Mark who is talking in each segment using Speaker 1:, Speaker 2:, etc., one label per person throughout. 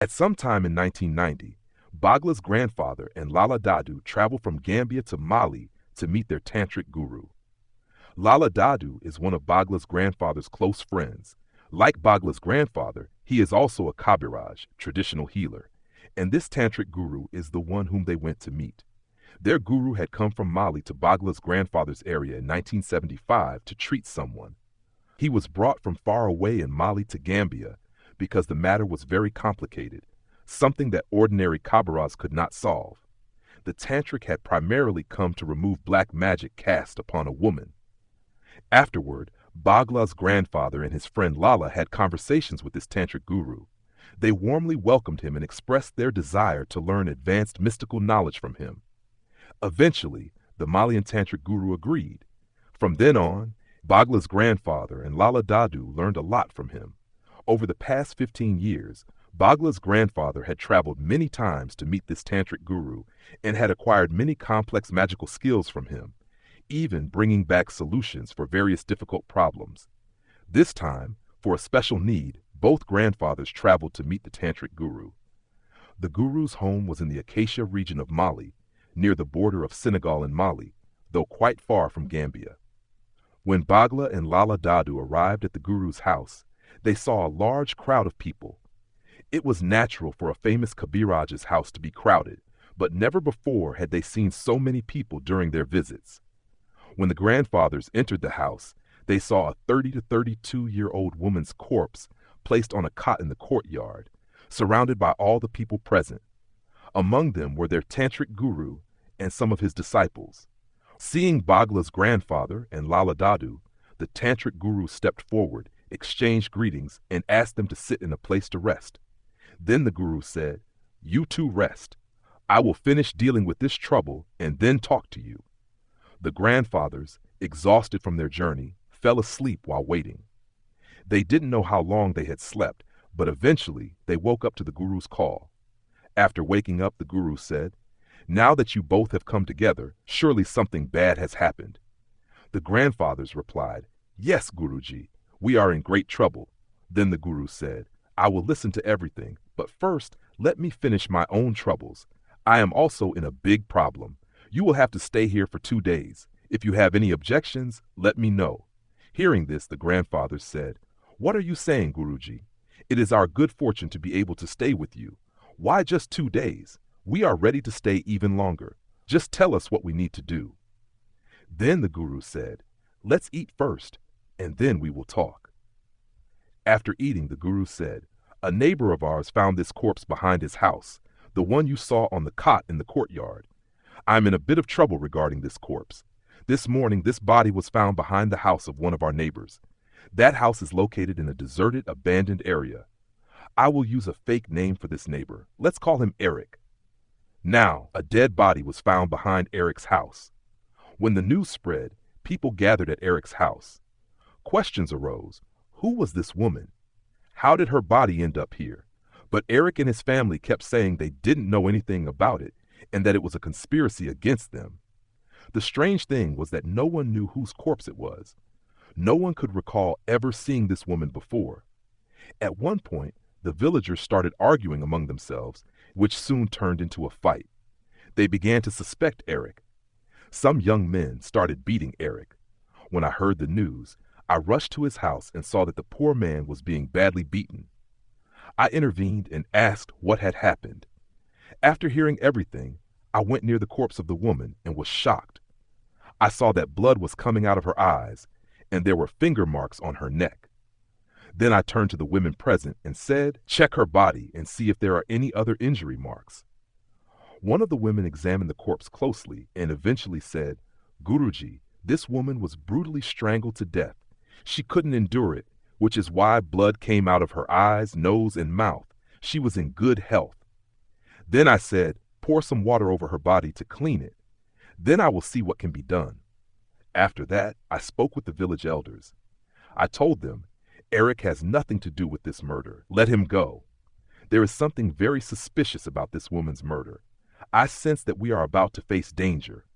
Speaker 1: At some time in 1990, Bagla's grandfather and Lala Dadu traveled from Gambia to Mali to meet their tantric guru. Lala Dadu is one of Bagla's grandfather's close friends. Like Bagla's grandfather, he is also a Kabiraj, traditional healer, and this tantric guru is the one whom they went to meet. Their guru had come from Mali to Bagla's grandfather's area in 1975 to treat someone. He was brought from far away in Mali to Gambia because the matter was very complicated, something that ordinary Kabiraj could not solve. The tantric had primarily come to remove black magic cast upon a woman. Afterward, Bagla's grandfather and his friend Lala had conversations with this tantric guru. They warmly welcomed him and expressed their desire to learn advanced mystical knowledge from him. Eventually, the Malian tantric guru agreed. From then on, Bagla's grandfather and Lala Dadu learned a lot from him. Over the past 15 years, Bagla's grandfather had traveled many times to meet this tantric guru and had acquired many complex magical skills from him, even bringing back solutions for various difficult problems. This time, for a special need, both grandfathers traveled to meet the tantric guru. The guru's home was in the Acacia region of Mali, near the border of Senegal and Mali, though quite far from Gambia. When Bagla and Lala Dadu arrived at the guru's house, they saw a large crowd of people. It was natural for a famous Kabiraj's house to be crowded, but never before had they seen so many people during their visits. When the grandfathers entered the house, they saw a 30 to 32-year-old woman's corpse placed on a cot in the courtyard, surrounded by all the people present. Among them were their tantric guru and some of his disciples. Seeing Bagla's grandfather and Lala Dadu, the tantric guru stepped forward, exchanged greetings, and asked them to sit in a place to rest. Then the guru said, "You two rest. I will finish dealing with this trouble and then talk to you." The grandfathers, exhausted from their journey, fell asleep while waiting. They didn't know how long they had slept, but eventually they woke up to the guru's call. After waking up, the guru said, "Now that you both have come together, surely something bad has happened." The grandfathers replied, "Yes, Guruji, we are in great trouble." Then the guru said, "I will listen to everything, but first let me finish my own troubles. I am also in a big problem. You will have to stay here for 2 days. If you have any objections, let me know." Hearing this, the grandfathers said, "What are you saying, Guruji? It is our good fortune to be able to stay with you. Why just 2 days? We are ready to stay even longer. Just tell us what we need to do." Then the guru said, "Let's eat first, and then we will talk." After eating, the guru said, "A neighbor of ours found this corpse behind his house, the one you saw on the cot in the courtyard. I'm in a bit of trouble regarding this corpse. This morning, this body was found behind the house of one of our neighbors. That house is located in a deserted, abandoned area. I will use a fake name for this neighbor. Let's call him Eric. Now, a dead body was found behind Eric's house. When the news spread, people gathered at Eric's house. Questions arose. Who was this woman? How did her body end up here? But Eric and his family kept saying they didn't know anything about it and that it was a conspiracy against them. The strange thing was that no one knew whose corpse it was. No one could recall ever seeing this woman before. At one point, the villagers started arguing among themselves, which soon turned into a fight. They began to suspect Eric. Some young men started beating Eric. When I heard the news, I rushed to his house and saw that the poor man was being badly beaten. I intervened and asked what had happened. After hearing everything, I went near the corpse of the woman and was shocked. I saw that blood was coming out of her eyes, and there were finger marks on her neck. Then I turned to the women present and said, "Check her body and see if there are any other injury marks." One of the women examined the corpse closely and eventually said, "Guruji, this woman was brutally strangled to death. She couldn't endure it, which is why blood came out of her eyes, nose, and mouth. She was in good health." Then I said, "Pour some water over her body to clean it. Then I will see what can be done." After that, I spoke with the village elders. I told them, "Eric has nothing to do with this murder. Let him go. There is something very suspicious about this woman's murder. I sense that we are about to face danger.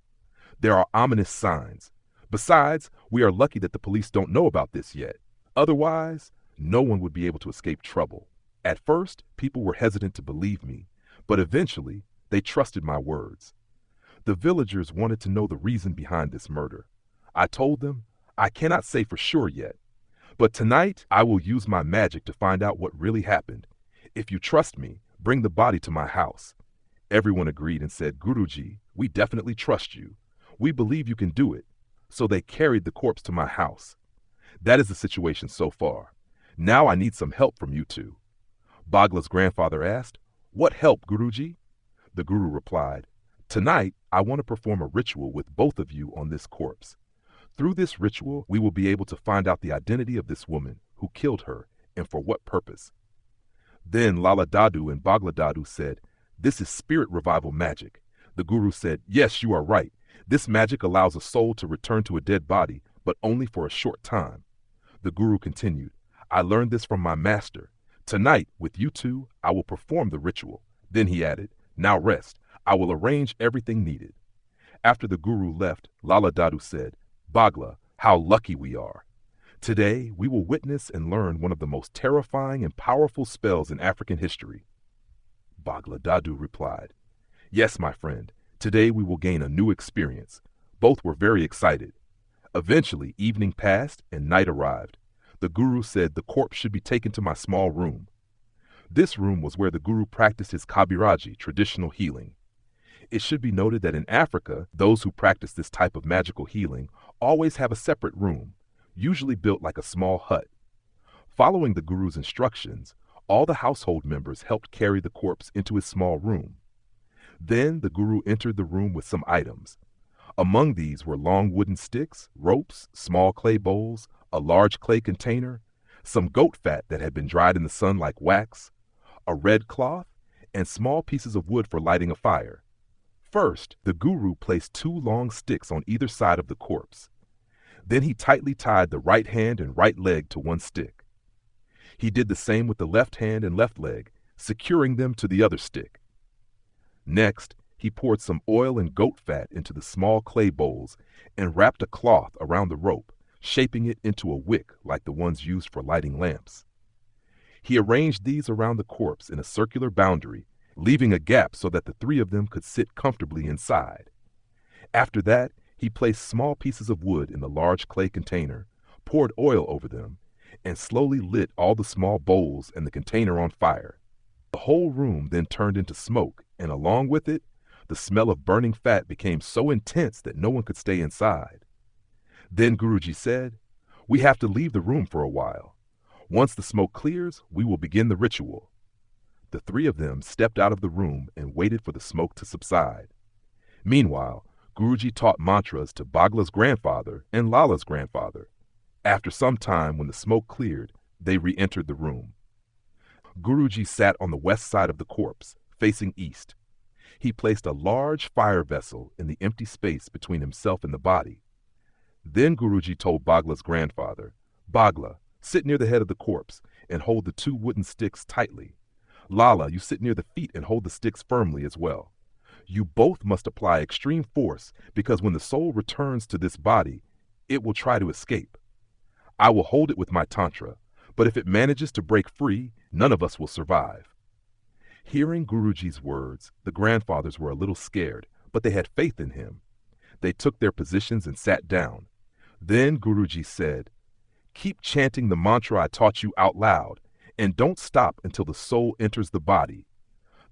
Speaker 1: There are ominous signs. Besides, we are lucky that the police don't know about this yet. Otherwise, no one would be able to escape trouble." At first, people were hesitant to believe me, but eventually, they trusted my words. The villagers wanted to know the reason behind this murder. I told them, I cannot say for sure yet, but tonight I will use my magic to find out what really happened. If you trust me, bring the body to my house. Everyone agreed and said, Guruji, we definitely trust you. We believe you can do it. So they carried the corpse to my house. That is the situation so far. Now I need some help from you two. Bagla's grandfather asked, What help, Guruji? The Guru replied, Tonight I want to perform a ritual with both of you on this corpse. Through this ritual, we will be able to find out the identity of this woman who killed her and for what purpose. Then Lala Dadu and Bagla Dadu said, This is spirit revival magic. The Guru said, Yes, you are right. This magic allows a soul to return to a dead body, but only for a short time. The Guru continued, I learned this from my master. Tonight, with you two, I will perform the ritual. Then he added, Now rest. I will arrange everything needed. After the Guru left, Lala Dadu said, Bagla, how lucky we are. Today, we will witness and learn one of the most terrifying and powerful spells in African history. Bagla Dadu replied, Yes, my friend. Today we will gain a new experience. Both were very excited. Eventually, evening passed and night arrived. The Guru said the corpse should be taken to my small room. This room was where the Guru practiced his Kabiraji, traditional healing. It should be noted that in Africa, those who practice this type of magical healing always have a separate room, usually built like a small hut. Following the Guru's instructions, all the household members helped carry the corpse into his small room. Then the Guru entered the room with some items. Among these were long wooden sticks, ropes, small clay bowls, a large clay container, some goat fat that had been dried in the sun like wax, a red cloth, and small pieces of wood for lighting a fire. First, the Guru placed 2 long sticks on either side of the corpse. Then he tightly tied the right hand and right leg to one stick. He did the same with the left hand and left leg, securing them to the other stick. Next, he poured some oil and goat fat into the small clay bowls and wrapped a cloth around the rope, shaping it into a wick like the ones used for lighting lamps. He arranged these around the corpse in a circular boundary, leaving a gap so that the 3 of them could sit comfortably inside. After that, he placed small pieces of wood in the large clay container, poured oil over them, and slowly lit all the small bowls and the container on fire. The whole room then turned into smoke, and along with it, the smell of burning fat became so intense that no one could stay inside. Then Guruji said, We have to leave the room for a while. Once the smoke clears, we will begin the ritual. The 3 of them stepped out of the room and waited for the smoke to subside. Meanwhile, Guruji taught mantras to Bagla's grandfather and Lala's grandfather. After some time, when the smoke cleared, they re-entered the room. Guruji sat on the west side of the corpse, facing east. He placed a large fire vessel in the empty space between himself and the body. Then Guruji told Bagla's grandfather, Bagla, sit near the head of the corpse and hold the 2 wooden sticks tightly. Lala, you sit near the feet and hold the sticks firmly as well. You both must apply extreme force because when the soul returns to this body, it will try to escape. I will hold it with my tantra, but if it manages to break free, none of us will survive. Hearing Guruji's words, the grandfathers were a little scared, but they had faith in him. They took their positions and sat down. Then Guruji said, Keep chanting the mantra I taught you out loud, and don't stop until the soul enters the body.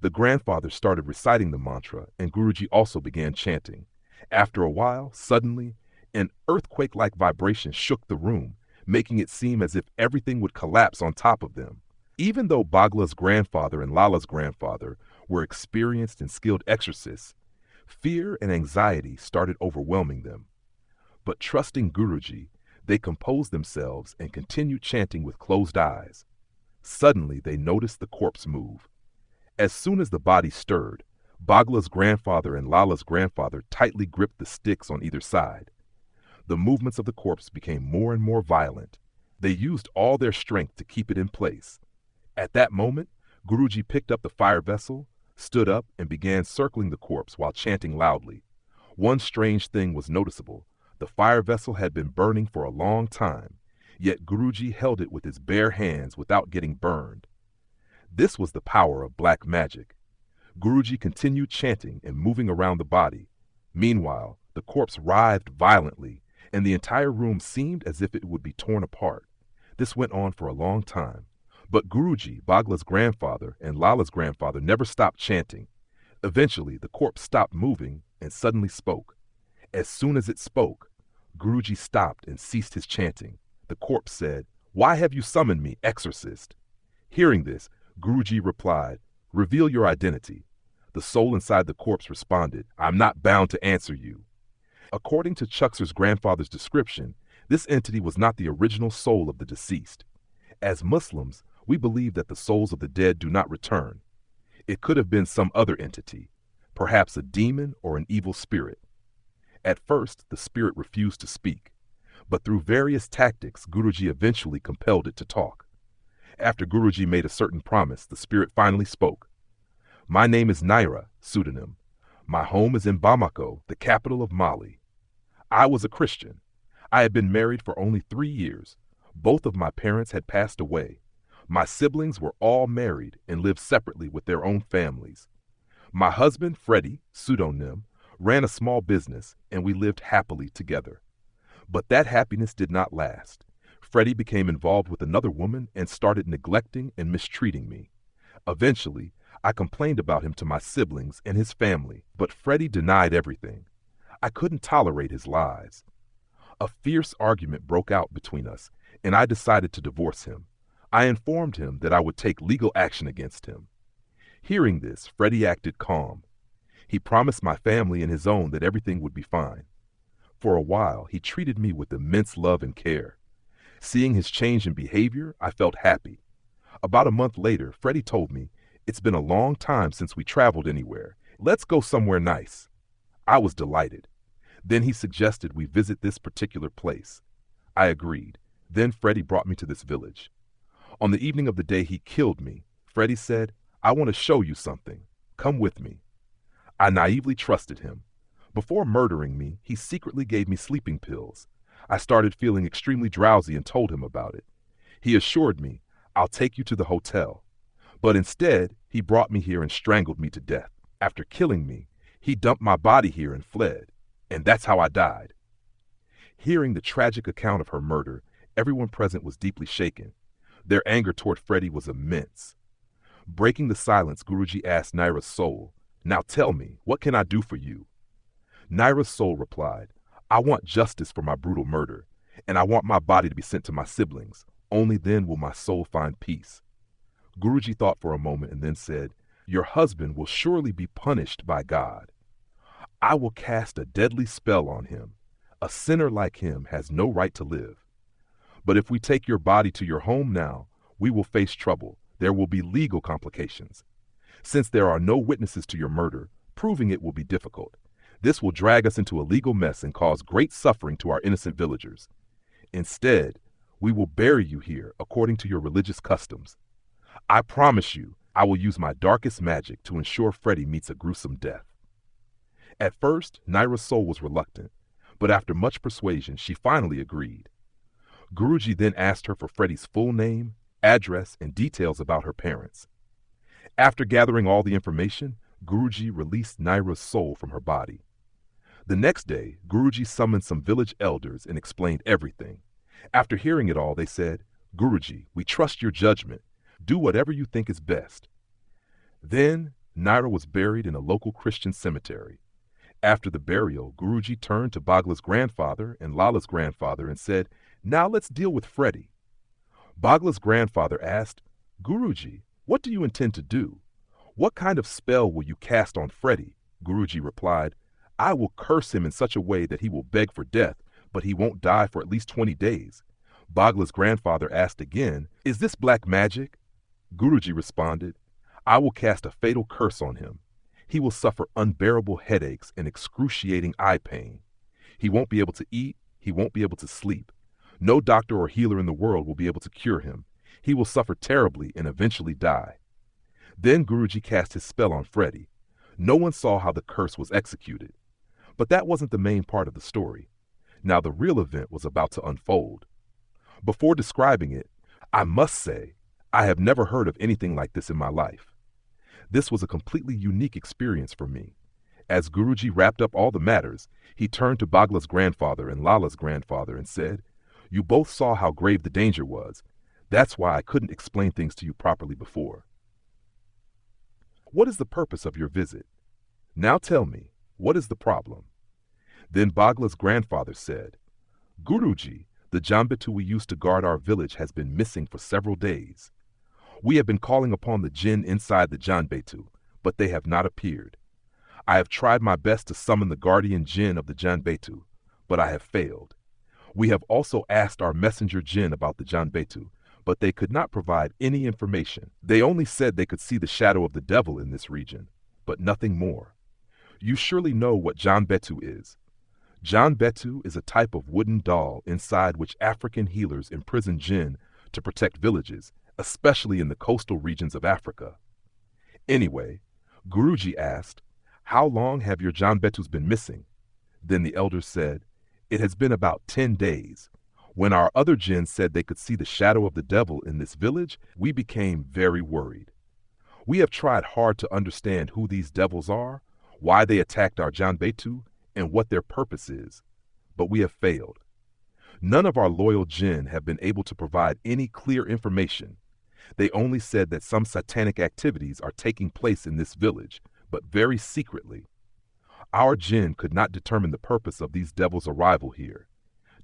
Speaker 1: The grandfathers started reciting the mantra, and Guruji also began chanting. After a while, suddenly, an earthquake-like vibration shook the room, making it seem as if everything would collapse on top of them. Even though Bagla's grandfather and Lala's grandfather were experienced and skilled exorcists, fear and anxiety started overwhelming them. But trusting Guruji, they composed themselves and continued chanting with closed eyes. Suddenly, they noticed the corpse move. As soon as the body stirred, Bagla's grandfather and Lala's grandfather tightly gripped the sticks on either side. The movements of the corpse became more and more violent. They used all their strength to keep it in place. At that moment, Guruji picked up the fire vessel, stood up, and began circling the corpse while chanting loudly. One strange thing was noticeable. The fire vessel had been burning for a long time, yet Guruji held it with his bare hands without getting burned. This was the power of black magic. Guruji continued chanting and moving around the body. Meanwhile, the corpse writhed violently, and the entire room seemed as if it would be torn apart. This went on for a long time. But Guruji, Bagla's grandfather, and Lala's grandfather never stopped chanting. Eventually, the corpse stopped moving and suddenly spoke. As soon as it spoke, Guruji stopped and ceased his chanting. The corpse said, "Why have you summoned me, exorcist?" Hearing this, Guruji replied, "Reveal your identity." The soul inside the corpse responded, "I'm not bound to answer you." According to Chuxer's grandfather's description, this entity was not the original soul of the deceased. As Muslims, we believe that the souls of the dead do not return. It could have been some other entity, perhaps a demon or an evil spirit. At first, the spirit refused to speak, but through various tactics, Guruji eventually compelled it to talk. After Guruji made a certain promise, the spirit finally spoke. "My name is Naira, pseudonym. My home is in Bamako, the capital of Mali. I was a Christian. I had been married for only 3 years. Both of my parents had passed away. My siblings were all married and lived separately with their own families. My husband, Freddie, pseudonym, ran a small business, and we lived happily together. But that happiness did not last. Freddie became involved with another woman and started neglecting and mistreating me. Eventually, I complained about him to my siblings and his family, but Freddie denied everything. I couldn't tolerate his lies. A fierce argument broke out between us, and I decided to divorce him. I informed him that I would take legal action against him. Hearing this, Freddie acted calm. He promised my family and his own that everything would be fine. For a while, he treated me with immense love and care. Seeing his change in behavior, I felt happy. About a month later, Freddie told me, "It's been a long time since we traveled anywhere. Let's go somewhere nice." I was delighted. Then he suggested we visit this particular place. I agreed. Then Freddie brought me to this village. On the evening of the day he killed me, Freddie said, "I want to show you something. Come with me." I naively trusted him. Before murdering me, he secretly gave me sleeping pills. I started feeling extremely drowsy and told him about it. He assured me, "I'll take you to the hotel." But instead, he brought me here and strangled me to death. After killing me, he dumped my body here and fled. And that's how I died. Hearing the tragic account of her murder, everyone present was deeply shaken. Their anger toward Freddie was immense. Breaking the silence, Guruji asked Naira's soul, "Now tell me, what can I do for you?" Naira's soul replied, "I want justice for my brutal murder, and I want my body to be sent to my siblings. Only then will my soul find peace." Guruji thought for a moment and then said, "Your husband will surely be punished by God. I will cast a deadly spell on him. A sinner like him has no right to live. But if we take your body to your home now, we will face trouble. There will be legal complications. Since there are no witnesses to your murder, proving it will be difficult. This will drag us into a legal mess and cause great suffering to our innocent villagers. Instead, we will bury you here according to your religious customs. I promise you, I will use my darkest magic to ensure Freddie meets a gruesome death." At first, Naira's soul was reluctant, but after much persuasion, she finally agreed. Guruji then asked her for Freddie's full name, address, and details about her parents. After gathering all the information, Guruji released Naira's soul from her body. The next day, Guruji summoned some village elders and explained everything. After hearing it all, they said, "Guruji, we trust your judgment. Do whatever you think is best." Then, Naira was buried in a local Christian cemetery. After the burial, Guruji turned to Bagla's grandfather and Lala's grandfather and said, "Now let's deal with Freddie." Bagla's grandfather asked, "Guruji, what do you intend to do? What kind of spell will you cast on Freddie?" Guruji replied, "I will curse him in such a way that he will beg for death, but he won't die for at least 20 days. Bagla's grandfather asked again, "Is this black magic?" Guruji responded, "I will cast a fatal curse on him. He will suffer unbearable headaches and excruciating eye pain. He won't be able to eat. He won't be able to sleep. No doctor or healer in the world will be able to cure him. He will suffer terribly and eventually die." Then Guruji cast his spell on Freddie. No one saw how the curse was executed. But that wasn't the main part of the story. Now the real event was about to unfold. Before describing it, I must say, I have never heard of anything like this in my life. This was a completely unique experience for me. As Guruji wrapped up all the matters, he turned to Bagla's grandfather and Lala's grandfather and said, "You both saw how grave the danger was. That's why I couldn't explain things to you properly before. What is the purpose of your visit? Now tell me, what is the problem?" Then Bagla's grandfather said, "Guruji, the Jambitu we used to guard our village has been missing for several days. We have been calling upon the jinn inside the Janbetu, but they have not appeared. I have tried my best to summon the guardian jinn of the Janbetu, but I have failed. We have also asked our messenger jinn about the Janbetu, but they could not provide any information. They only said they could see the shadow of the devil in this region, but nothing more. You surely know what Janbetu is. Janbetu is a type of wooden doll inside which African healers imprison jinn to protect villages, especially in the coastal regions of Africa. Anyway, Guruji asked, how long have your Janbetus been missing? Then the elders said, it has been about 10 days. When our other jinn said they could see the shadow of the devil in this village, we became very worried. We have tried hard to understand who these devils are, why they attacked our Janbetu, and what their purpose is, but we have failed. None of our loyal jinn have been able to provide any clear information. They only said that some satanic activities are taking place in this village, but very secretly. Our jinn could not determine the purpose of these devils' arrival here.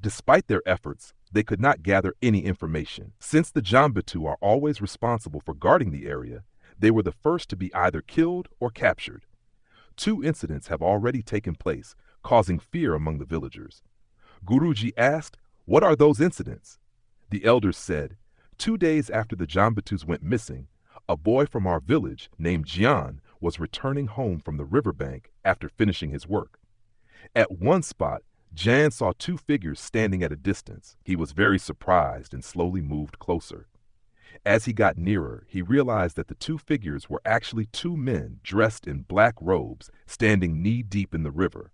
Speaker 1: Despite their efforts, they could not gather any information. Since the Jambitu are always responsible for guarding the area, they were the first to be either killed or captured. 2 incidents have already taken place, causing fear among the villagers. Guruji asked, what are those incidents? The elders said, 2 days after the Jambitus went missing, a boy from our village named Jian was returning home from the riverbank after finishing his work. At one spot, Jan saw 2 figures standing at a distance. He was very surprised and slowly moved closer. As he got nearer, he realized that the 2 figures were actually 2 men dressed in black robes standing knee-deep in the river.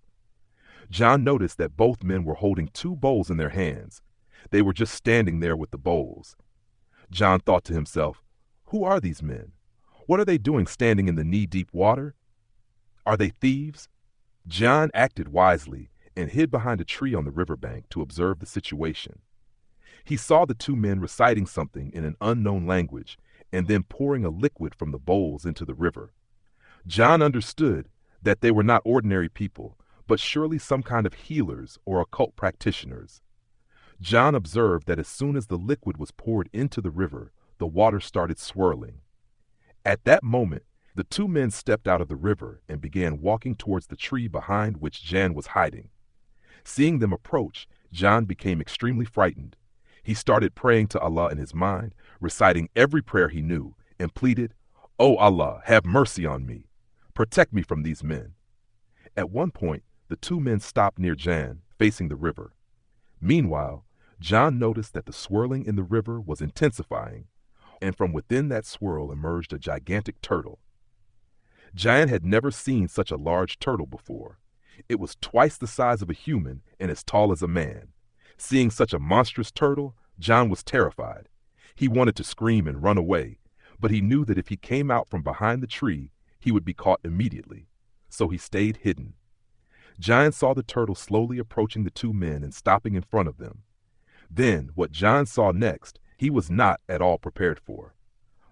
Speaker 1: John noticed that both men were holding 2 bowls in their hands. They were just standing there with the bowls. John thought to himself, who are these men? What are they doing standing in the knee-deep water? Are they thieves? John acted wisely and hid behind a tree on the riverbank to observe the situation. He saw the 2 men reciting something in an unknown language and then pouring a liquid from the bowls into the river. John understood that they were not ordinary people, but surely some kind of healers or occult practitioners. John observed that as soon as the liquid was poured into the river, the water started swirling. At that moment, the 2 men stepped out of the river and began walking towards the tree behind which Jan was hiding. Seeing them approach, John became extremely frightened. He started praying to Allah in his mind, reciting every prayer he knew, and pleaded, "O Allah, have mercy on me. Protect me from these men." At one point, the 2 men stopped near Jan, facing the river. Meanwhile, John noticed that the swirling in the river was intensifying, and from within that swirl emerged a gigantic turtle. Jan had never seen such a large turtle before. It was twice the size of a human and as tall as a man. Seeing such a monstrous turtle, John was terrified. He wanted to scream and run away, but he knew that if he came out from behind the tree, he would be caught immediately. So he stayed hidden. John saw the turtle slowly approaching the 2 men and stopping in front of them. Then, what John saw next, he was not at all prepared for.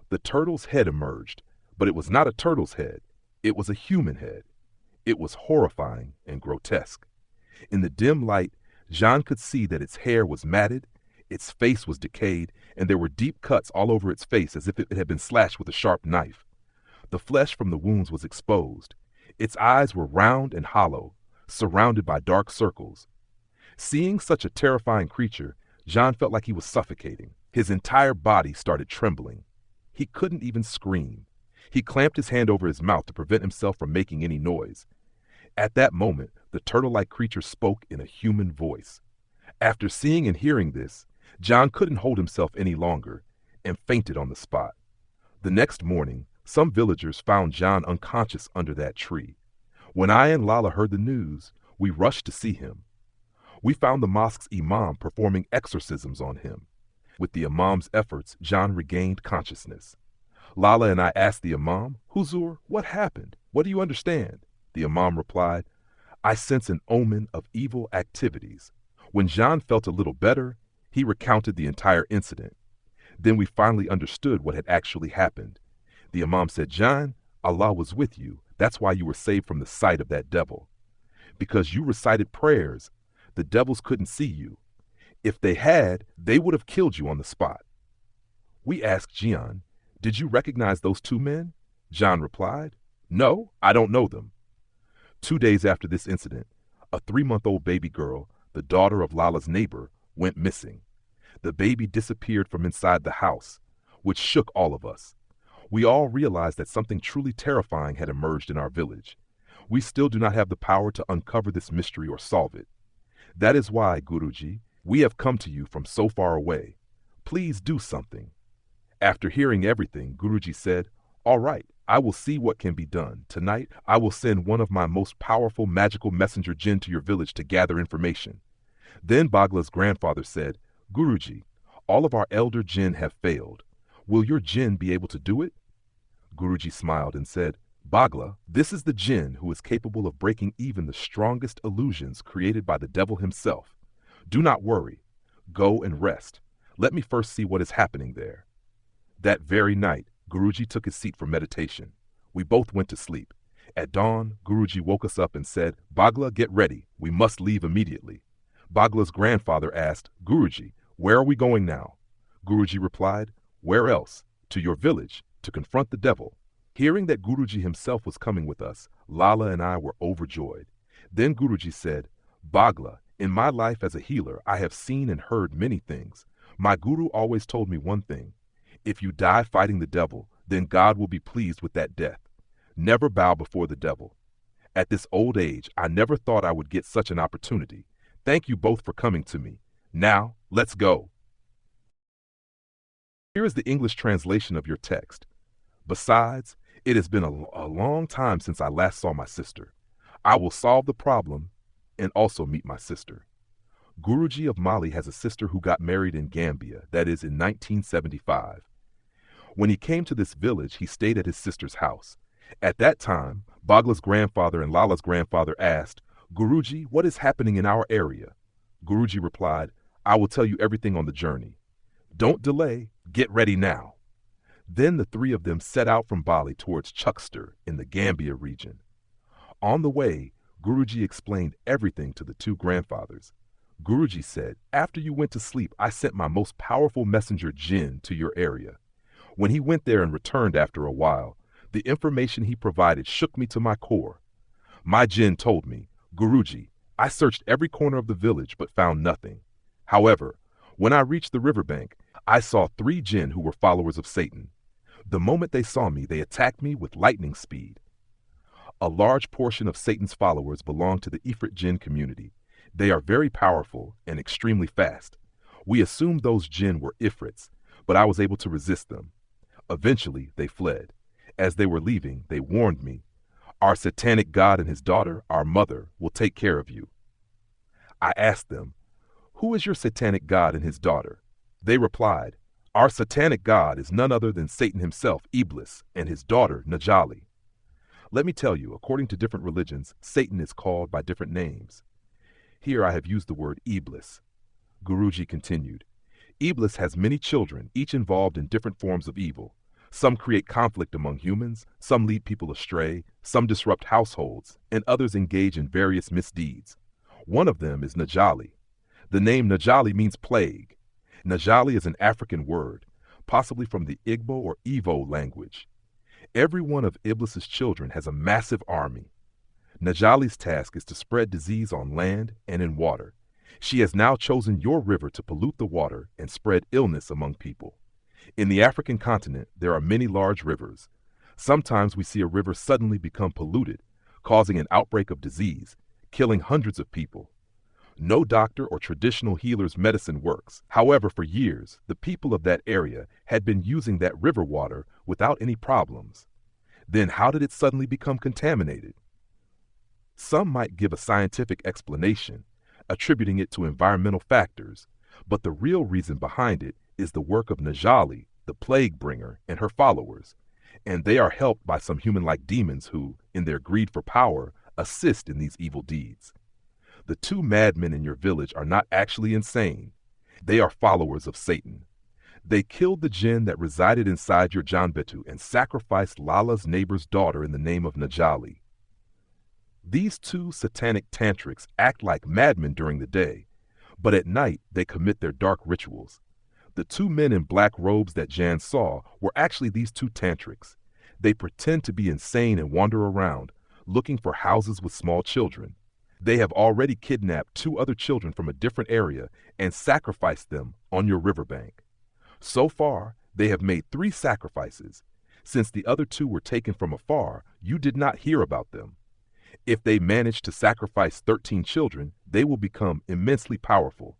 Speaker 1: The turtle's head emerged, but it was not a turtle's head. It was a human head. It was horrifying and grotesque. In the dim light, Jean could see that its hair was matted, its face was decayed, and there were deep cuts all over its face as if it had been slashed with a sharp knife. The flesh from the wounds was exposed. Its eyes were round and hollow, surrounded by dark circles. Seeing such a terrifying creature, Jean felt like he was suffocating. His entire body started trembling. He couldn't even scream. He clamped his hand over his mouth to prevent himself from making any noise. At that moment, the turtle-like creature spoke in a human voice. After seeing and hearing this, John couldn't hold himself any longer and fainted on the spot. The next morning, some villagers found John unconscious under that tree. When I and Lala heard the news, we rushed to see him. We found the mosque's imam performing exorcisms on him. With the Imam's efforts, John regained consciousness. Lala and I asked the Imam, "Huzur, what happened? What do you understand?" The Imam replied, "I sense an omen of evil activities." When John felt a little better, he recounted the entire incident. Then we finally understood what had actually happened. The Imam said, "John, Allah was with you. That's why you were saved from the sight of that devil. Because you recited prayers, the devils couldn't see you. If they had, they would have killed you on the spot." We asked Jian, "Did you recognize those two men?" John replied, "No, I don't know them." 2 days after this incident, a 3-month-old baby girl, the daughter of Lala's neighbor, went missing. The baby disappeared from inside the house, which shook all of us. We all realized that something truly terrifying had emerged in our village. We still do not have the power to uncover this mystery or solve it. That is why, Guruji, we have come to you from so far away. Please do something. After hearing everything, Guruji said, "All right, I will see what can be done. Tonight, I will send one of my most powerful magical messenger jinn to your village to gather information." Then Bagla's grandfather said, "Guruji, all of our elder jinn have failed. Will your jinn be able to do it?" Guruji smiled and said, "Bagla, this is the jinn who is capable of breaking even the strongest illusions created by the devil himself. Do not worry. Go and rest. Let me first see what is happening there." That very night, Guruji took his seat for meditation. We both went to sleep. At dawn, Guruji woke us up and said, "Bagla, get ready. We must leave immediately." Bagla's grandfather asked, "Guruji, where are we going now?" Guruji replied, "Where else? To your village, to confront the devil." Hearing that Guruji himself was coming with us, Lala and I were overjoyed. Then Guruji said, "Bagla, in my life as a healer, I have seen and heard many things. My guru always told me one thing. If you die fighting the devil, then God will be pleased with that death. Never bow before the devil. At this old age, I never thought I would get such an opportunity. Thank you both for coming to me. Now, let's go." Here is the English translation of your text. "Besides, it has been a long time since I last saw my sister. I will solve the problem and also meet my sister." Guruji of Mali has a sister who got married in Gambia, that is in 1975. When he came to this village, he stayed at his sister's house. At that time, Bagla's grandfather and Lala's grandfather asked, "Guruji, what is happening in our area?" Guruji replied, "I will tell you everything on the journey. Don't delay, get ready now." Then the three of them set out from Bali towards Chuckster in the Gambia region. On the way, Guruji explained everything to the two grandfathers. Guruji said, "After you went to sleep, I sent my most powerful messenger jinn to your area. When he went there and returned after a while, the information he provided shook me to my core. My jinn told me, 'Guruji, I searched every corner of the village but found nothing. However, when I reached the riverbank, I saw 3 jinn who were followers of Satan. The moment they saw me, they attacked me with lightning speed. A large portion of Satan's followers belong to the Ifrit jinn community. They are very powerful and extremely fast. We assumed those jinn were Ifrits, but I was able to resist them. Eventually, they fled. As they were leaving, they warned me, 'Our satanic god and his daughter, our mother, will take care of you.' I asked them, 'Who is your satanic god and his daughter?' They replied, 'Our satanic god is none other than Satan himself, Iblis, and his daughter, Najali.' Let me tell you, according to different religions, Satan is called by different names. Here I have used the word Iblis." Guruji continued, "Iblis has many children, each involved in different forms of evil. Some create conflict among humans, some lead people astray, some disrupt households, and others engage in various misdeeds. One of them is Najali. The name Najali means plague. Najali is an African word, possibly from the Igbo or Evo language. Every one of Iblis's children has a massive army. Najali's task is to spread disease on land and in water. She has now chosen your river to pollute the water and spread illness among people. In the African continent, there are many large rivers. Sometimes we see a river suddenly become polluted, causing an outbreak of disease, killing hundreds of people. No doctor or traditional healer's medicine works. However, for years, the people of that area had been using that river water without any problems. Then how did it suddenly become contaminated? Some might give a scientific explanation, attributing it to environmental factors, but the real reason behind it is the work of Najali, the plague bringer, and her followers, and they are helped by some human-like demons who, in their greed for power, assist in these evil deeds. The two madmen in your village are not actually insane. They are followers of Satan. They killed the jinn that resided inside your Janbetu and sacrificed Lala's neighbor's daughter in the name of Najali. These two satanic tantrics act like madmen during the day, but at night they commit their dark rituals. The two men in black robes that Jan saw were actually these two tantrics. They pretend to be insane and wander around, looking for houses with small children. They have already kidnapped two other children from a different area and sacrificed them on your riverbank. So far, they have made 3 sacrifices. Since the other 2 were taken from afar, you did not hear about them. If they manage to sacrifice 13 children, they will become immensely powerful.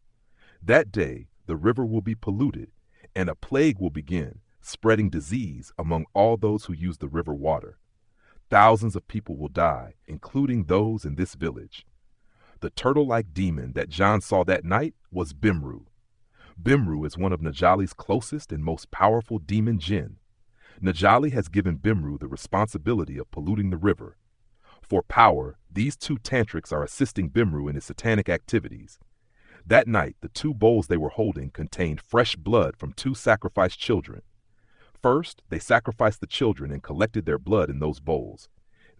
Speaker 1: That day, the river will be polluted, and a plague will begin, spreading disease among all those who use the river water. Thousands of people will die, including those in this village. The turtle-like demon that John saw that night was Bimru. Bimru is one of Najali's closest and most powerful demon jinn. Najali has given Bimru the responsibility of polluting the river. For power, these two tantrics are assisting Bimru in his satanic activities. That night, the 2 bowls they were holding contained fresh blood from 2 sacrificed children. First, they sacrificed the children and collected their blood in those bowls.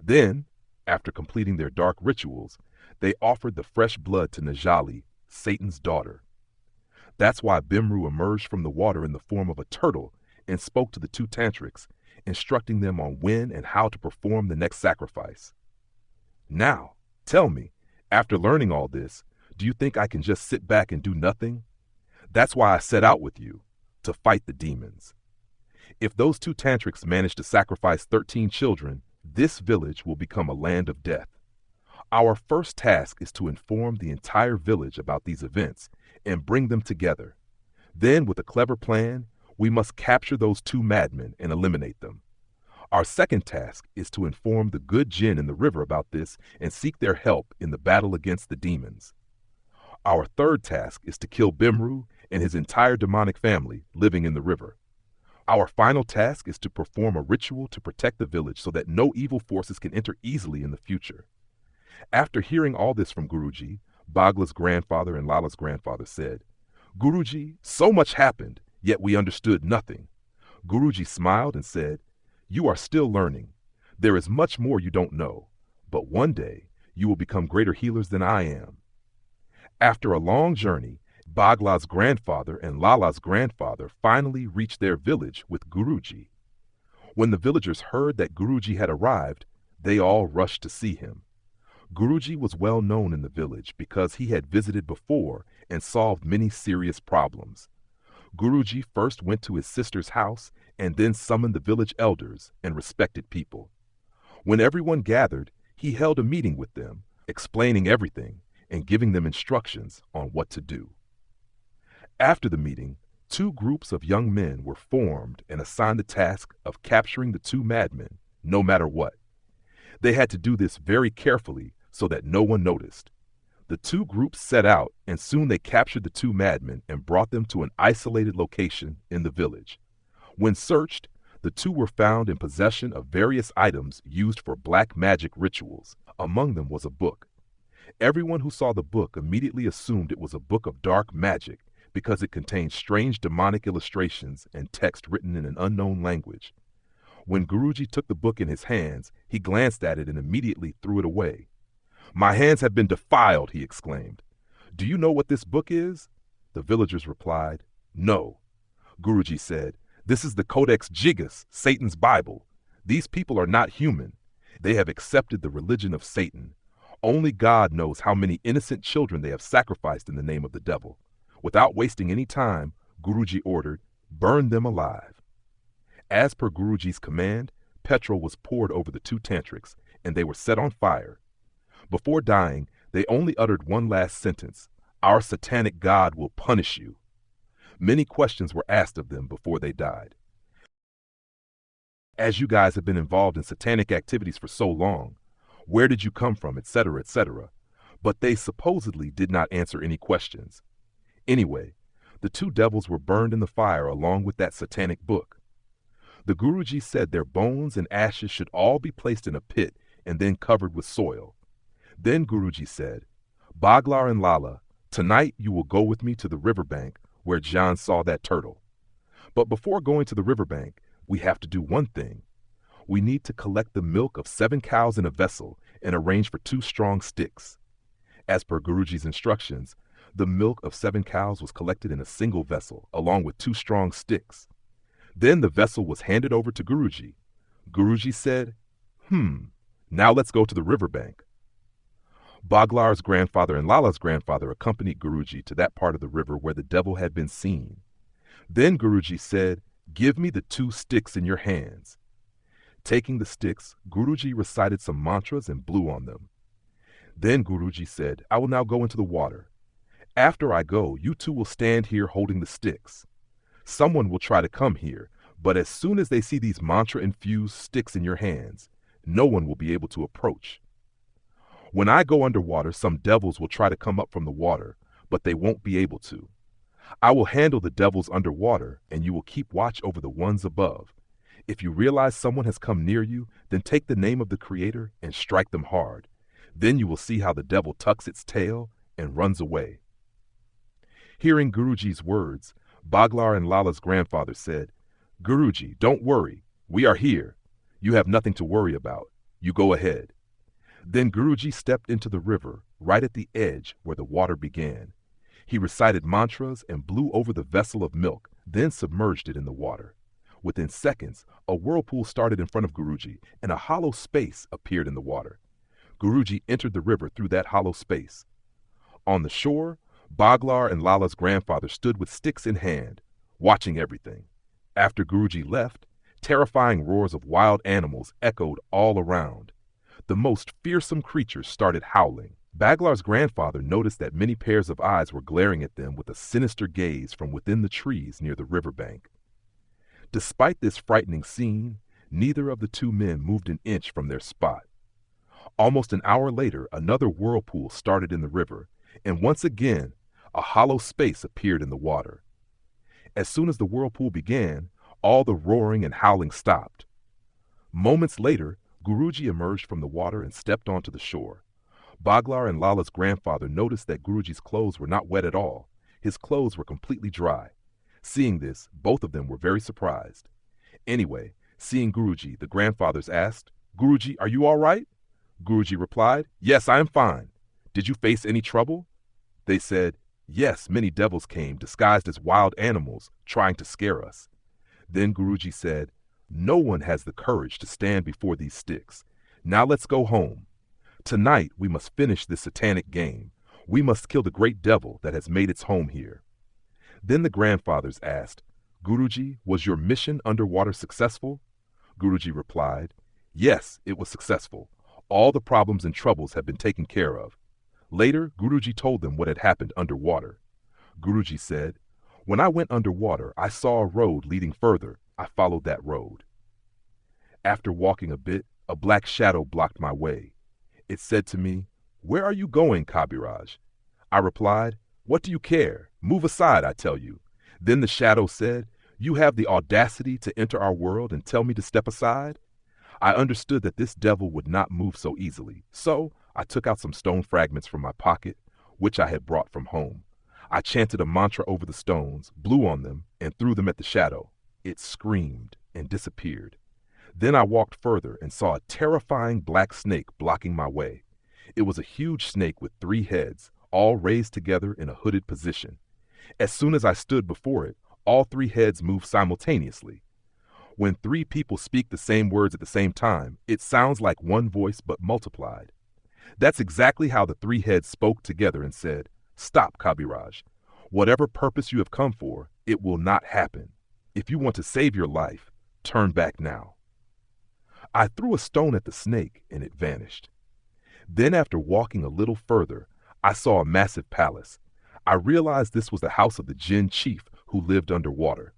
Speaker 1: Then, after completing their dark rituals, they offered the fresh blood to Najali, Satan's daughter. That's why Bimru emerged from the water in the form of a turtle and spoke to the 2 tantrics, instructing them on when and how to perform the next sacrifice. Now, tell me, after learning all this, do you think I can just sit back and do nothing? That's why I set out with you, to fight the demons. If those 2 tantrics manage to sacrifice 13 children, this village will become a land of death. Our first task is to inform the entire village about these events and bring them together. Then, with a clever plan, we must capture those 2 madmen and eliminate them. Our second task is to inform the good jinn in the river about this and seek their help in the battle against the demons. Our third task is to kill Bimru and his entire demonic family living in the river. Our final task is to perform a ritual to protect the village so that no evil forces can enter easily in the future. After hearing all this from Guruji, Bagla's grandfather and Lala's grandfather said, "Guruji, so much happened, yet we understood nothing." Guruji smiled and said, "You are still learning. There is much more you don't know, but one day you will become greater healers than I am." After a long journey, Bagla's grandfather and Lala's grandfather finally reached their village with Guruji. When the villagers heard that Guruji had arrived, they all rushed to see him. Guruji was well known in the village because he had visited before and solved many serious problems. Guruji first went to his sister's house and then summoned the village elders and respected people. When everyone gathered, he held a meeting with them, explaining everything and giving them instructions on what to do. After the meeting, 2 groups of young men were formed and assigned the task of capturing the 2 madmen, no matter what. They had to do this very carefully so that no one noticed. The 2 groups set out, and soon they captured the 2 madmen and brought them to an isolated location in the village. When searched, the 2 were found in possession of various items used for black magic rituals. Among them was a book. Everyone who saw the book immediately assumed it was a book of dark magic because it contained strange demonic illustrations and text written in an unknown language. When Guruji took the book in his hands, he glanced at it and immediately threw it away. "My hands have been defiled," he exclaimed. "Do you know what this book is?" The villagers replied, "No." Guruji said, "This is the Codex Gigas, Satan's Bible. These people are not human. They have accepted the religion of Satan. Only God knows how many innocent children they have sacrificed in the name of the devil." Without wasting any time, Guruji ordered, "Burn them alive." As per Guruji's command, petrol was poured over the 2 tantrics, and they were set on fire. Before dying, they only uttered one last sentence: "Our satanic God will punish you." Many questions were asked of them before they died. "As you guys have been involved in satanic activities for so long, where did you come from, etc., etc." But they supposedly did not answer any questions. Anyway, The two devils were burned in the fire along with that satanic book. The Guruji said their bones and ashes should all be placed in a pit and then covered with soil. Then Guruji said, Baglar and Lala, tonight you will go with me to the riverbank where John saw that turtle. But before going to the riverbank, we have to do one thing. We need to collect the milk of 7 cows in a vessel and arrange for 2 strong sticks. As per Guruji's instructions, the milk of 7 cows was collected in a single vessel, along with 2 strong sticks. Then the vessel was handed over to Guruji. Guruji said, now let's go to the riverbank. Baglar's grandfather and Lala's grandfather accompanied Guruji to that part of the river where the devil had been seen. Then Guruji said, give me the 2 sticks in your hands. Taking the sticks, Guruji recited some mantras and blew on them. Then Guruji said, I will now go into the water. After I go, you 2 will stand here holding the sticks. Someone will try to come here, but as soon as they see these mantra-infused sticks in your hands, no one will be able to approach. When I go underwater, some devils will try to come up from the water, but they won't be able to. I will handle the devils underwater, and you will keep watch over the ones above. If you realize someone has come near you, then take the name of the Creator and strike them hard. Then you will see how the devil tucks its tail and runs away. Hearing Guruji's words, Baglar and Lala's grandfather said, Guruji, don't worry. We are here. You have nothing to worry about. You go ahead. Then Guruji stepped into the river, right at the edge where the water began. He recited mantras and blew over the vessel of milk, then submerged it in the water. Within seconds, a whirlpool started in front of Guruji, and a hollow space appeared in the water. Guruji entered the river through that hollow space. On the shore, Baglar and Lala's grandfather stood with sticks in hand, watching everything. After Guruji left, terrifying roars of wild animals echoed all around. The most fearsome creatures started howling. Baglar's grandfather noticed that many pairs of eyes were glaring at them with a sinister gaze from within the trees near the riverbank. Despite this frightening scene, neither of the 2 men moved an inch from their spot. Almost an hour later, another whirlpool started in the river, and once again, a hollow space appeared in the water. As soon as the whirlpool began, all the roaring and howling stopped. Moments later, Guruji emerged from the water and stepped onto the shore. Baglar and Lala's grandfather noticed that Guruji's clothes were not wet at all. His clothes were completely dry. Seeing this, both of them were very surprised. Anyway, seeing Guruji, the grandfathers asked, Guruji, are you all right? Guruji replied, Yes, I am fine. Did you face any trouble? They said, Yes, many devils came, disguised as wild animals, trying to scare us. Then Guruji said, No one has the courage to stand before these sticks. Now let's go home. Tonight we must finish this satanic game. We must kill the great devil that has made its home here. Then the grandfathers asked, Guruji, was your mission underwater successful? Guruji replied, Yes, it was successful. All the problems and troubles have been taken care of. Later, Guruji told them what had happened underwater. Guruji said, When I went underwater, I saw a road leading further. I followed that road. After walking a bit, a black shadow blocked my way. It said to me, Where are you going, Kabiraj? I replied, What do you care? Move aside, I tell you. Then the shadow said, You have the audacity to enter our world and tell me to step aside? I understood that this devil would not move so easily, so I took out some stone fragments from my pocket, which I had brought from home. I chanted a mantra over the stones, blew on them, and threw them at the shadow. It screamed and disappeared. Then I walked further and saw a terrifying black snake blocking my way. It was a huge snake with 3 heads, all raised together in a hooded position. As soon as I stood before it, all 3 heads moved simultaneously. When 3 people speak the same words at the same time, it sounds like one voice but multiplied. That's exactly how the 3 heads spoke together and said, Stop, Kabiraj. Whatever purpose you have come for, it will not happen. If you want to save your life, turn back now. I threw a stone at the snake and it vanished. Then after walking a little further, I saw a massive palace. I realized this was the house of the jinn chief who lived underwater.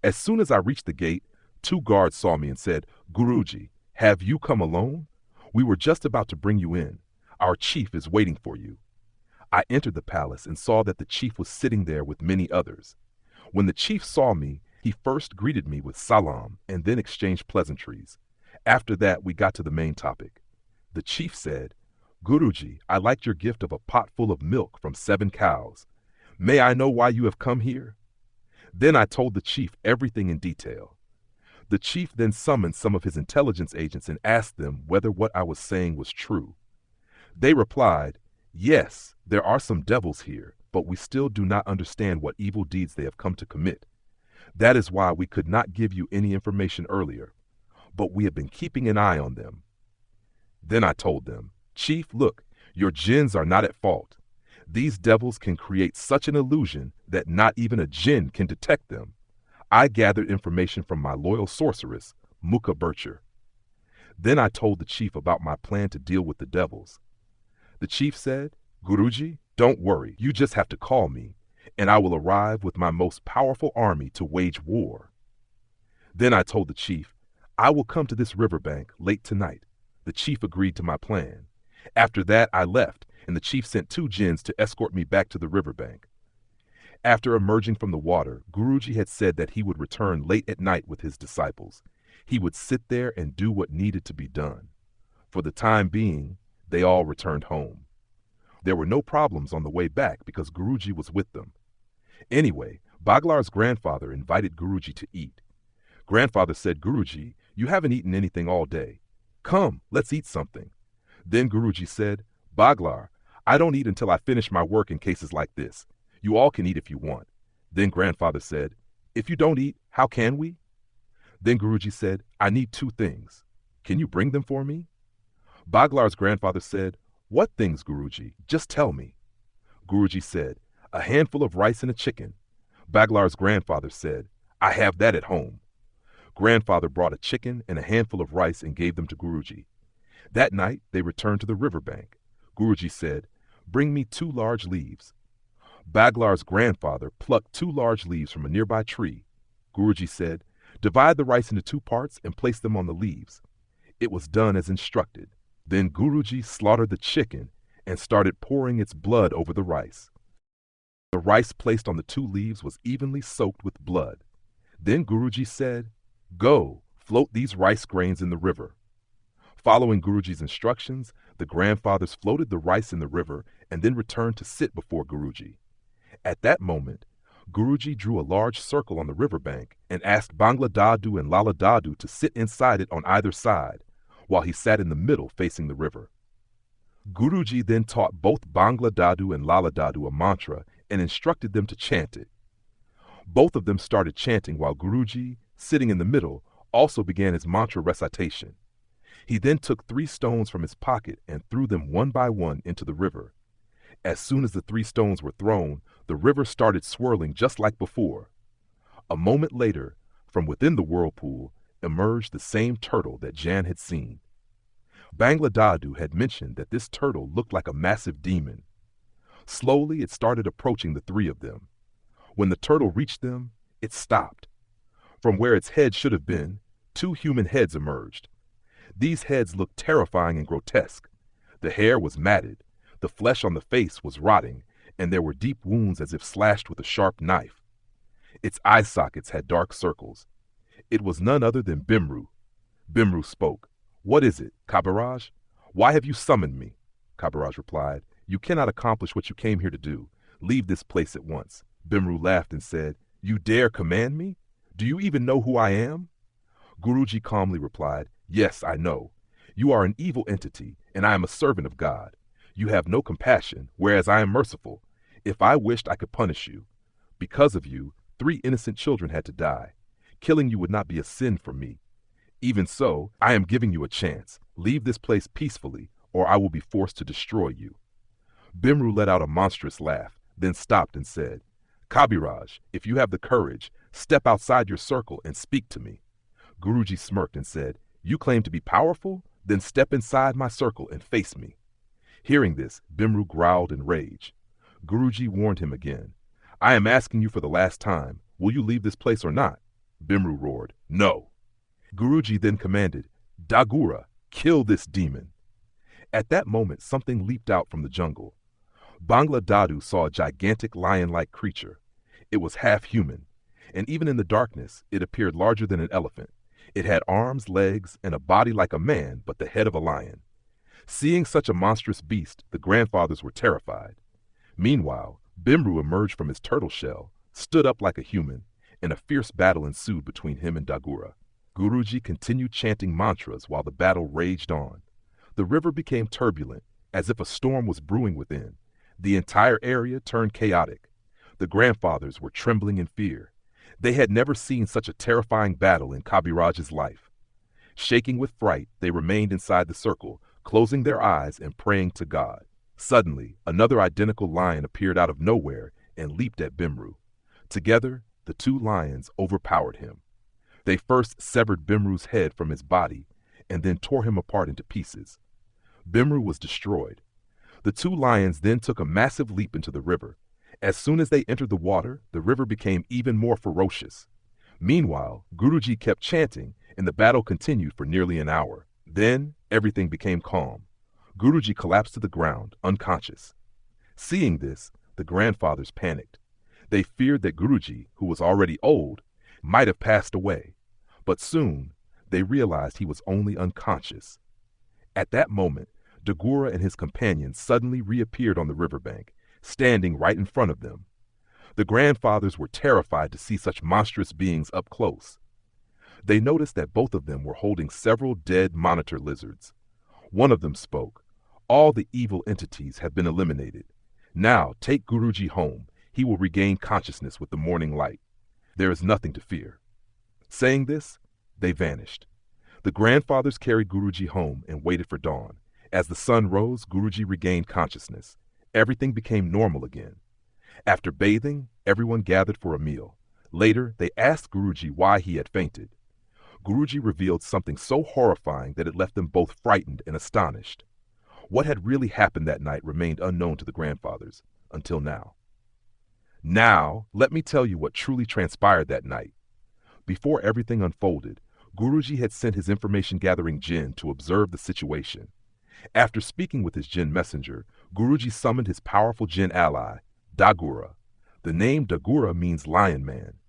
Speaker 1: As soon as I reached the gate, 2 guards saw me and said, Guruji, have you come alone? We were just about to bring you in. Our chief is waiting for you. I entered the palace and saw that the chief was sitting there with many others. When the chief saw me, he first greeted me with salam and then exchanged pleasantries. After that, we got to the main topic. The chief said, Guruji, I liked your gift of a pot full of milk from 7 cows. May I know why you have come here? Then I told the chief everything in detail. The chief then summoned some of his intelligence agents and asked them whether what I was saying was true. They replied, yes, there are some devils here, but we still do not understand what evil deeds they have come to commit. That is why we could not give you any information earlier, but we have been keeping an eye on them. Then I told them, Chief, look, your jinns are not at fault. These devils can create such an illusion that not even a jinn can detect them. I gathered information from my loyal sorceress, Mukha Bircher. Then I told the chief about my plan to deal with the devils. The chief said, Guruji, don't worry, you just have to call me, and I will arrive with my most powerful army to wage war. Then I told the chief, I will come to this riverbank late tonight. The chief agreed to my plan. After that, I left, and the chief sent 2 jinns to escort me back to the riverbank. After emerging from the water, Guruji had said that he would return late at night with his disciples. He would sit there and do what needed to be done. For the time being, they all returned home. There were no problems on the way back because Guruji was with them. Anyway, Baglar's grandfather invited Guruji to eat. Grandfather said, Guruji, you haven't eaten anything all day. Come, let's eat something. Then Guruji said, Baglar, I don't eat until I finish my work in cases like this. You all can eat if you want. Then grandfather said, if you don't eat, how can we? Then Guruji said, I need 2 things. Can you bring them for me? Baglar's grandfather said, what things, Guruji? Just tell me. Guruji said, a handful of rice and a chicken. Baglar's grandfather said, I have that at home. Grandfather brought a chicken and a handful of rice and gave them to Guruji. That night, they returned to the riverbank. Guruji said, bring me 2 large leaves. Baglar's grandfather plucked 2 large leaves from a nearby tree. Guruji said, divide the rice into 2 parts and place them on the leaves. It was done as instructed. Then Guruji slaughtered the chicken and started pouring its blood over the rice. The rice placed on the 2 leaves was evenly soaked with blood. Then Guruji said, go, float these rice grains in the river. Following Guruji's instructions, the grandfathers floated the rice in the river and then returned to sit before Guruji. At that moment, Guruji drew a large circle on the riverbank and asked Bangla Dadu and Lala Dadu to sit inside it on either side, while he sat in the middle facing the river. Guruji then taught both Bangla Dadu and Lala Dadu a mantra and instructed them to chant it. Both of them started chanting while Guruji, sitting in the middle, also began his mantra recitation. He then took 3 stones from his pocket and threw them one by one into the river. As soon as the 3 stones were thrown, the river started swirling just like before. A moment later, from within the whirlpool, emerged the same turtle that Jan had seen. Bangla Dadu had mentioned that this turtle looked like a massive demon. Slowly, it started approaching the 3 of them. When the turtle reached them, it stopped. From where its head should have been, 2 human heads emerged. These heads looked terrifying and grotesque. The hair was matted, the flesh on the face was rotting, and there were deep wounds as if slashed with a sharp knife. Its eye sockets had dark circles. It was none other than Bimru. Bimru spoke. What is it, Kabiraj? Why have you summoned me? Kabiraj replied, you cannot accomplish what you came here to do. Leave this place at once. Bimru laughed and said, you dare command me? Do you even know who I am? Guruji calmly replied, yes, I know. You are an evil entity, and I am a servant of God. You have no compassion, whereas I am merciful. If I wished, I could punish you. Because of you, 3 innocent children had to die. Killing you would not be a sin for me. Even so, I am giving you a chance. Leave this place peacefully, or I will be forced to destroy you. Bimru let out a monstrous laugh, then stopped and said, Kabiraj, if you have the courage, step outside your circle and speak to me. Guruji smirked and said, you claim to be powerful? Then step inside my circle and face me. Hearing this, Bimru growled in rage. Guruji warned him again. I am asking you for the last time, will you leave this place or not? Bimru roared, no. Guruji then commanded, Dagura, kill this demon. At that moment, something leaped out from the jungle. Bangla Dadu saw a gigantic lion-like creature. It was half human. and even in the darkness, it appeared larger than an elephant. It had arms, legs, and a body like a man, but the head of a lion. Seeing such a monstrous beast, the grandfathers were terrified. Meanwhile, Bimru emerged from his turtle shell, stood up like a human, and a fierce battle ensued between him and Dagura. Guruji continued chanting mantras while the battle raged on. The river became turbulent, as if a storm was brewing within. The entire area turned chaotic. The grandfathers were trembling in fear. They had never seen such a terrifying battle in Kabiraj's life. Shaking with fright, they remained inside the circle, closing their eyes and praying to God. Suddenly, another identical lion appeared out of nowhere and leaped at Bimru. Together, the two lions overpowered him. They first severed Bimru's head from his body and then tore him apart into pieces. Bimru was destroyed. The two lions then took a massive leap into the river. As soon as they entered the water, the river became even more ferocious. Meanwhile, Guruji kept chanting, and the battle continued for nearly an hour. Then, everything became calm. Guruji collapsed to the ground, unconscious. Seeing this, the grandfathers panicked. They feared that Guruji, who was already old, might have passed away. But soon, they realized he was only unconscious. At that moment, Dagura and his companions suddenly reappeared on the riverbank, standing right in front of them. The grandfathers were terrified to see such monstrous beings up close. They noticed that both of them were holding several dead monitor lizards. One of them spoke. "All the evil entities have been eliminated. Now take Guruji home. He will regain consciousness with the morning light. There is nothing to fear." Saying this, they vanished. The grandfathers carried Guruji home and waited for dawn. As the sun rose, Guruji regained consciousness. Everything became normal again. After bathing, everyone gathered for a meal. Later, they asked Guruji why he had fainted. Guruji revealed something so horrifying that it left them both frightened and astonished. What had really happened that night remained unknown to the grandfathers, until now. Now, let me tell you what truly transpired that night. Before everything unfolded, Guruji had sent his information-gathering jinn to observe the situation. After speaking with his jinn messenger, Guruji summoned his powerful jinn ally, Dagura. The name Dagura means lion man.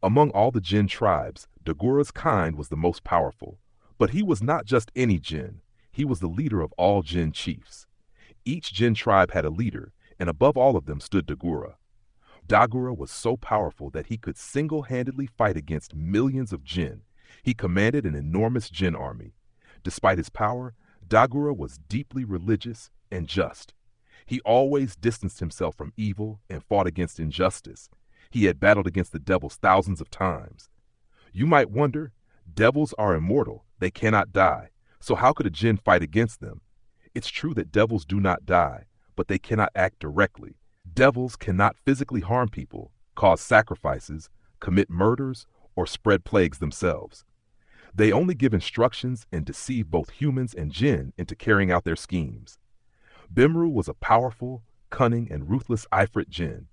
Speaker 1: Among all the jinn tribes, Dagura's kind was the most powerful. But he was not just any jinn. He was the leader of all jinn chiefs. Each jinn tribe had a leader, and above all of them stood Dagura. Dagura was so powerful that he could single-handedly fight against millions of jinn. He commanded an enormous jinn army. Despite his power, Dagura was deeply religious and just. He always distanced himself from evil and fought against injustice. He had battled against the devils thousands of times. You might wonder, devils are immortal, they cannot die, so how could a jinn fight against them? It's true that devils do not die, but they cannot act directly. Devils cannot physically harm people, cause sacrifices, commit murders, or spread plagues themselves. They only give instructions and deceive both humans and jinn into carrying out their schemes. Bimru was a powerful, cunning, and ruthless Ifrit jinn.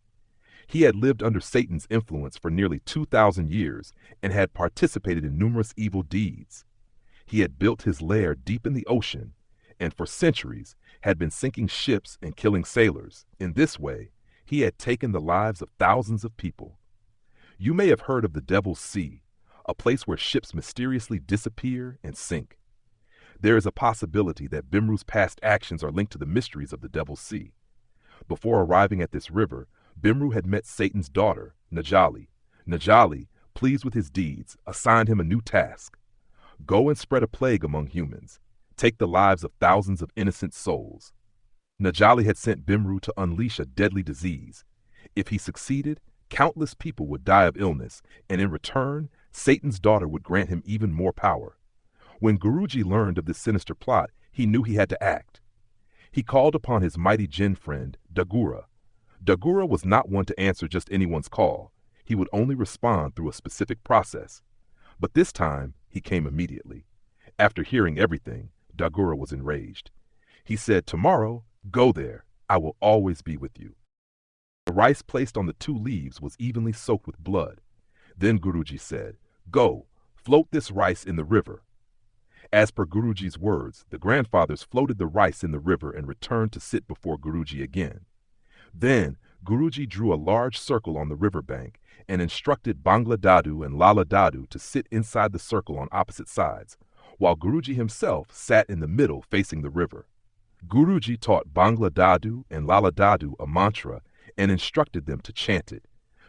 Speaker 1: He had lived under Satan's influence for nearly 2,000 years and had participated in numerous evil deeds. He had built his lair deep in the ocean and for centuries had been sinking ships and killing sailors. In this way, he had taken the lives of thousands of people. You may have heard of the Devil's Sea, a place where ships mysteriously disappear and sink. There is a possibility that Bimru's past actions are linked to the mysteries of the Devil's Sea. Before arriving at this river, Bimru had met Satan's daughter, Najali. Najali, pleased with his deeds, assigned him a new task. Go and spread a plague among humans. Take the lives of thousands of innocent souls. Najali had sent Bimru to unleash a deadly disease. If he succeeded, countless people would die of illness, and in return, Satan's daughter would grant him even more power. When Guruji learned of this sinister plot, he knew he had to act. He called upon his mighty jinn friend, Dagura. Dagura was not one to answer just anyone's call. He would only respond through a specific process. But this time, he came immediately. After hearing everything, Dagura was enraged. He said, "Tomorrow, go there. I will always be with you." The rice placed on the 2 leaves was evenly soaked with blood. Then Guruji said, "Go, float this rice in the river." As per Guruji's words, the grandfathers floated the rice in the river and returned to sit before Guruji again. Then Guruji drew a large circle on the riverbank and instructed Bangla Dadu and Lala Dadu to sit inside the circle on opposite sides, while Guruji himself sat in the middle facing the river. Guruji taught Bangla Dadu and Lala Dadu a mantra and instructed them to chant it.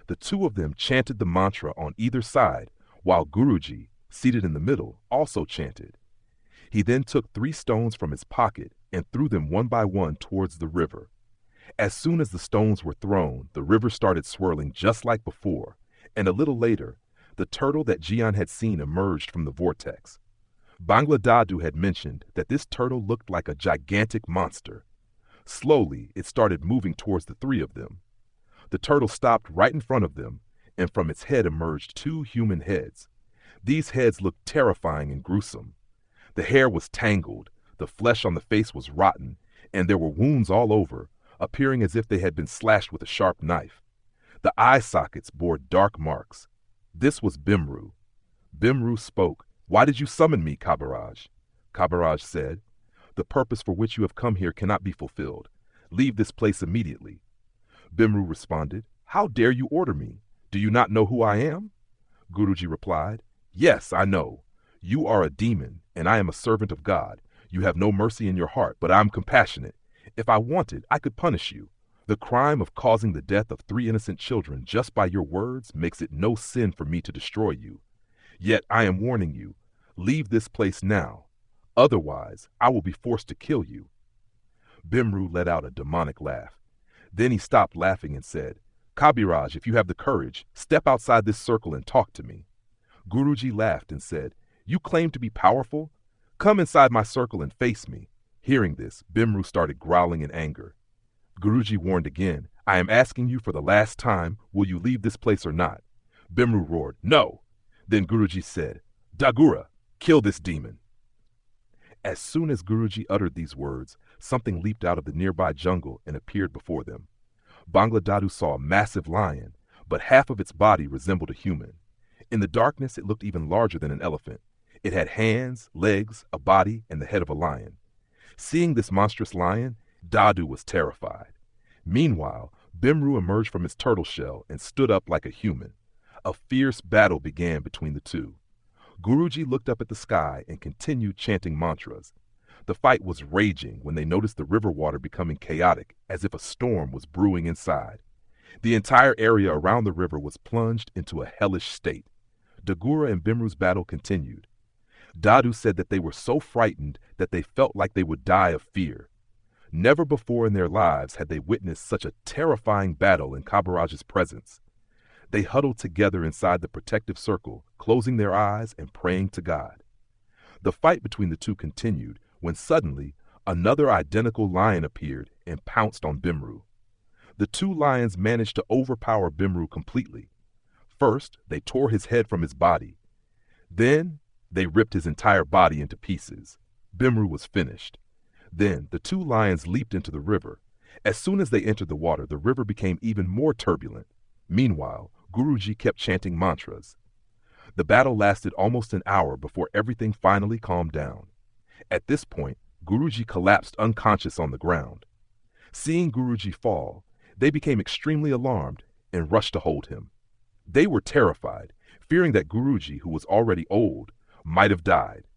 Speaker 1: The two of them chanted the mantra on either side, while Guruji, seated in the middle, also chanted. He then took 3 stones from his pocket and threw them one by one towards the river. As soon as the stones were thrown, the river started swirling just like before, and a little later, the turtle that Jian had seen emerged from the vortex. Bangla Dadu had mentioned that this turtle looked like a gigantic monster. Slowly, it started moving towards the 3 of them. The turtle stopped right in front of them, and from its head emerged 2 human heads. These heads looked terrifying and gruesome. The hair was tangled, the flesh on the face was rotten, and there were wounds all over, appearing as if they had been slashed with a sharp knife. The eye sockets bore dark marks. This was Bimru. Bimru spoke. "Why did you summon me, Kabaraj?" Kabaraj said, "The purpose for which you have come here cannot be fulfilled. Leave this place immediately." Bimru responded, "How dare you order me? Do you not know who I am?" Guruji replied, "Yes, I know. You are a demon, and I am a servant of God. You have no mercy in your heart, but I am compassionate. If I wanted, I could punish you. The crime of causing the death of 3 innocent children just by your words makes it no sin for me to destroy you. Yet I am warning you, leave this place now. Otherwise, I will be forced to kill you." Bimru let out a demonic laugh. Then he stopped laughing and said, "Kabiraj, if you have the courage, step outside this circle and talk to me." Guruji laughed and said, "You claim to be powerful? Come inside my circle and face me." Hearing this, Bimru started growling in anger. Guruji warned again, "I am asking you for the last time, will you leave this place or not?" Bimru roared, "No!" Then Guruji said, "Dagura, kill this demon." As soon as Guruji uttered these words, something leaped out of the nearby jungle and appeared before them. Bangla Dadu saw a massive lion, but half of its body resembled a human. In the darkness, it looked even larger than an elephant. It had hands, legs, a body, and the head of a lion. Seeing this monstrous lion, Dadu was terrified. Meanwhile, Bimru emerged from his turtle shell and stood up like a human. A fierce battle began between the two. Guruji looked up at the sky and continued chanting mantras. The fight was raging when they noticed the river water becoming chaotic, as if a storm was brewing inside. The entire area around the river was plunged into a hellish state. Dagura and Bimru's battle continued. Dadu said that they were so frightened that they felt like they would die of fear. Never before in their lives had they witnessed such a terrifying battle in Kabaraj's presence. They huddled together inside the protective circle, closing their eyes and praying to God. The fight between the two continued when suddenly another identical lion appeared and pounced on Bimru. The 2 lions managed to overpower Bimru completely. First, they tore his head from his body. Then, they ripped his entire body into pieces. Bimru was finished. Then, the 2 lions leaped into the river. As soon as they entered the water, the river became even more turbulent. Meanwhile, Guruji kept chanting mantras. The battle lasted almost an hour before everything finally calmed down. At this point, Guruji collapsed unconscious on the ground. Seeing Guruji fall, they became extremely alarmed and rushed to hold him. They were terrified, fearing that Guruji, who was already old, might have died.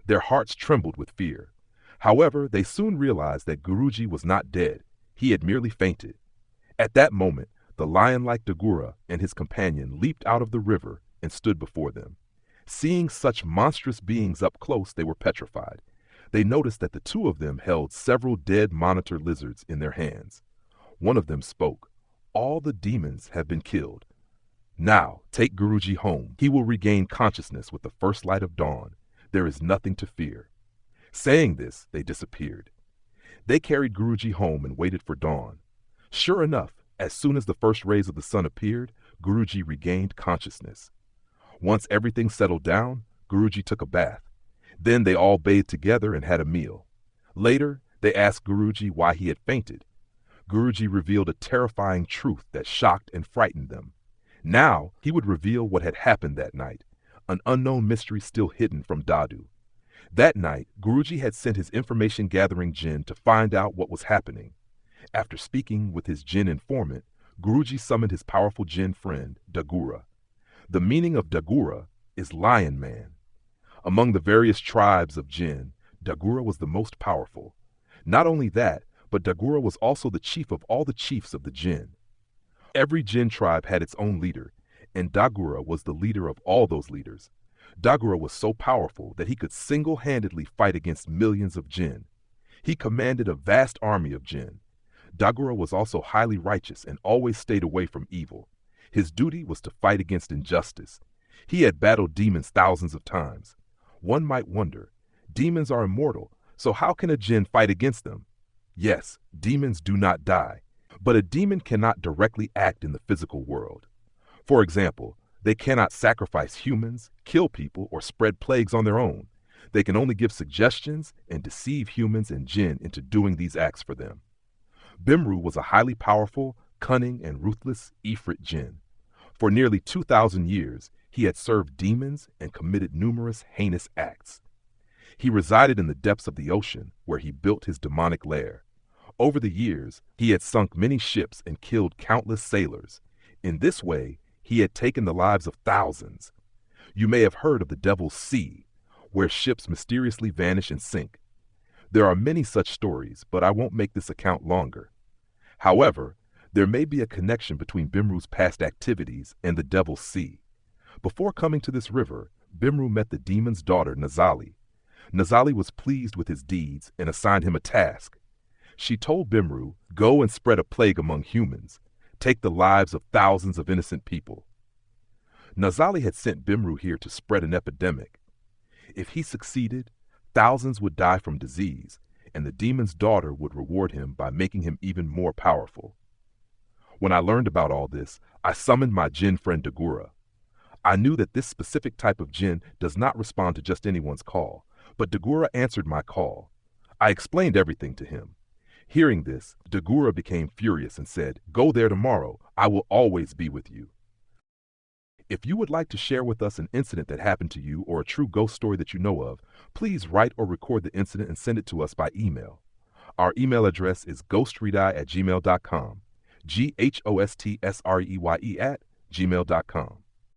Speaker 1: Their hearts trembled with fear. However, they soon realized that Guruji was not dead. He had merely fainted. At that moment, the lion-like Dagura and his companion leaped out of the river and stood before them. Seeing such monstrous beings up close, they were petrified. They noticed that the 2 of them held several dead monitor lizards in their hands. One of them spoke, "All the demons have been killed. Now, take Guruji home. He will regain consciousness with the first light of dawn. There is nothing to fear." Saying this, they disappeared. They carried Guruji home and waited for dawn. Sure enough, as soon as the first rays of the sun appeared, Guruji regained consciousness. Once everything settled down, Guruji took a bath. Then they all bathed together and had a meal. Later, they asked Guruji why he had fainted. Guruji revealed a terrifying truth that shocked and frightened them. Now, he would reveal what had happened that night, an unknown mystery still hidden from Dadu. That night, Guruji had sent his information-gathering jinn to find out what was happening. After speaking with his jinn informant, Guruji summoned his powerful jinn friend, Dagura. The meaning of Dagura is lion man. Among the various tribes of jinn, Dagura was the most powerful. Not only that, but Dagura was also the chief of all the chiefs of the jinn. Every jinn tribe had its own leader, and Dagura was the leader of all those leaders. Dagura was so powerful that he could single-handedly fight against millions of jinn. He commanded a vast army of jinn. Dagura was also highly righteous and always stayed away from evil. His duty was to fight against injustice. He had battled demons thousands of times. One might wonder, demons are immortal, so how can a jinn fight against them? Yes, demons do not die, but a demon cannot directly act in the physical world. For example, they cannot sacrifice humans, kill people, or spread plagues on their own. They can only give suggestions and deceive humans and jinn into doing these acts for them. Bimru was a highly powerful, cunning, and ruthless Ifrit jinn. For nearly 2,000 years, he had served demons and committed numerous heinous acts. He resided in the depths of the ocean, where he built his demonic lair. Over the years, he had sunk many ships and killed countless sailors. In this way, he had taken the lives of thousands. You may have heard of the Devil's Sea, where ships mysteriously vanish and sink. There are many such stories, but I won't make this account longer. However, there may be a connection between Bimru's past activities and the Devil's Sea. Before coming to this river, Bimru met the demon's daughter, Nazali. Nazali was pleased with his deeds and assigned him a task. She told Bimru, "Go and spread a plague among humans. Take the lives of thousands of innocent people." Nazali had sent Bimru here to spread an epidemic. If he succeeded, thousands would die from disease, and the demon's daughter would reward him by making him even more powerful. When I learned about all this, I summoned my jinn friend Dagura. I knew that this specific type of jinn does not respond to just anyone's call, but Dagura answered my call. I explained everything to him. Hearing this, Dagura became furious and said, "Go there tomorrow. I will always be with you." If you would like to share with us an incident that happened to you or a true ghost story that you know of, please write or record the incident and send it to us by email. Our email address is ghostreadeye@gmail.com, GHOSTSREYE@gmail.com.